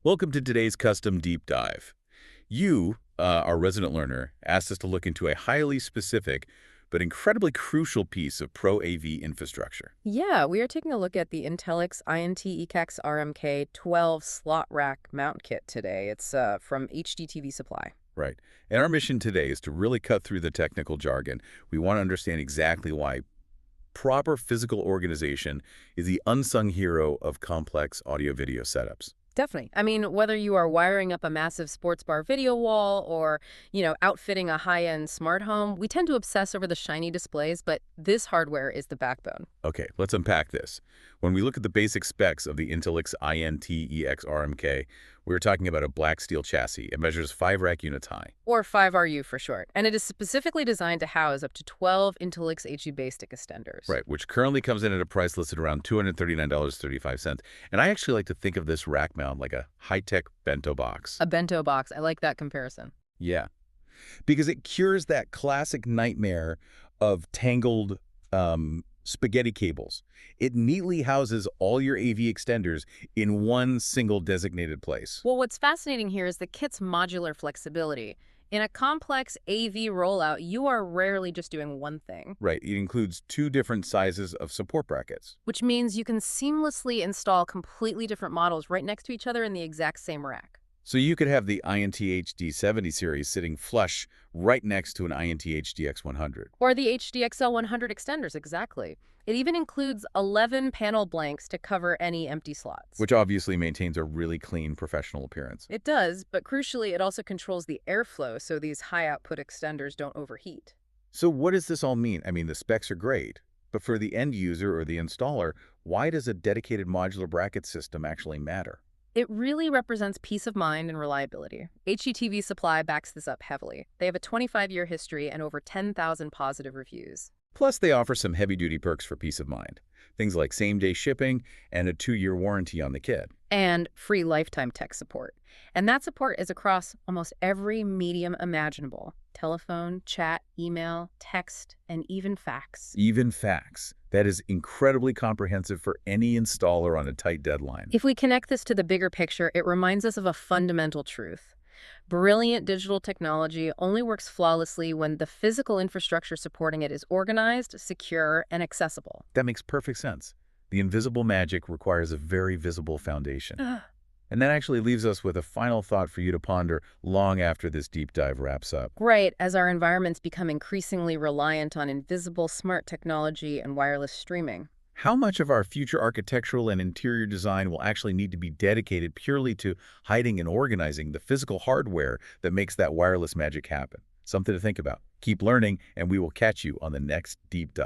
Welcome to today's custom deep dive. You, our resident learner, asked us to look into a highly specific but incredibly crucial piece of Pro AV infrastructure. Yeah, we are taking a look at the Intelix INT-EXRMK 12 slot rack mount kit today. It's from HDTV Supply. Right. And our mission today is to really cut through the technical jargon. We want to understand exactly why proper physical organization is the unsung hero of complex audio-video setups. Definitely. I mean, whether you are wiring up a massive sports bar video wall or, outfitting a high-end smart home, we tend to obsess over the shiny displays, but this hardware is the backbone. Okay, let's unpack this. When we look at the basic specs of the Intelix INT-EXRMK, we're talking about a black steel chassis. It measures 5 rack units high. Or 5RU for short. And it is specifically designed to house up to 12 Intelix HDBaseT extenders. Right, which currently comes in at a price listed around $239.35. And I actually like to think of this rack mount like a high-tech bento box. A bento box. I like that comparison. Yeah, because it cures that classic nightmare of tangled spaghetti cables. It neatly houses all your AV extenders in one single designated place. Well, what's fascinating here is the kit's modular flexibility. In a complex AV rollout, you are rarely just doing one thing. Right, it includes 2 different sizes of support brackets. Which means you can seamlessly install completely different models right next to each other in the exact same rack. So you could have the INT HD70 series sitting flush right next to an INT HDX100. Or the HDXL 100 extenders, exactly. It even includes 11 panel blanks to cover any empty slots. Which obviously maintains a really clean professional appearance. It does, but crucially, it also controls the airflow so these high-output extenders don't overheat. So what does this all mean? I mean, the specs are great, but for the end user or the installer, why does a dedicated modular bracket system actually matter? It really represents peace of mind and reliability. HDTV Supply backs this up heavily. They have a 25-year history and over 10,000 positive reviews. Plus, they offer some heavy-duty perks for peace of mind. Things like same-day shipping and a 2-year warranty on the kit. And free lifetime tech support. And that support is across almost every medium imaginable. Telephone, chat, email, text, and even fax. Even fax. That is incredibly comprehensive for any installer on a tight deadline. If we connect this to the bigger picture, it reminds us of a fundamental truth. Brilliant digital technology only works flawlessly when the physical infrastructure supporting it is organized, secure, and accessible. That makes perfect sense. The invisible magic requires a very visible foundation. And that actually leaves us with a final thought for you to ponder long after this deep dive wraps up. Right, as our environments become increasingly reliant on invisible smart technology and wireless streaming. How much of our future architectural and interior design will actually need to be dedicated purely to hiding and organizing the physical hardware that makes that wireless magic happen? Something to think about. Keep learning, and we will catch you on the next deep dive.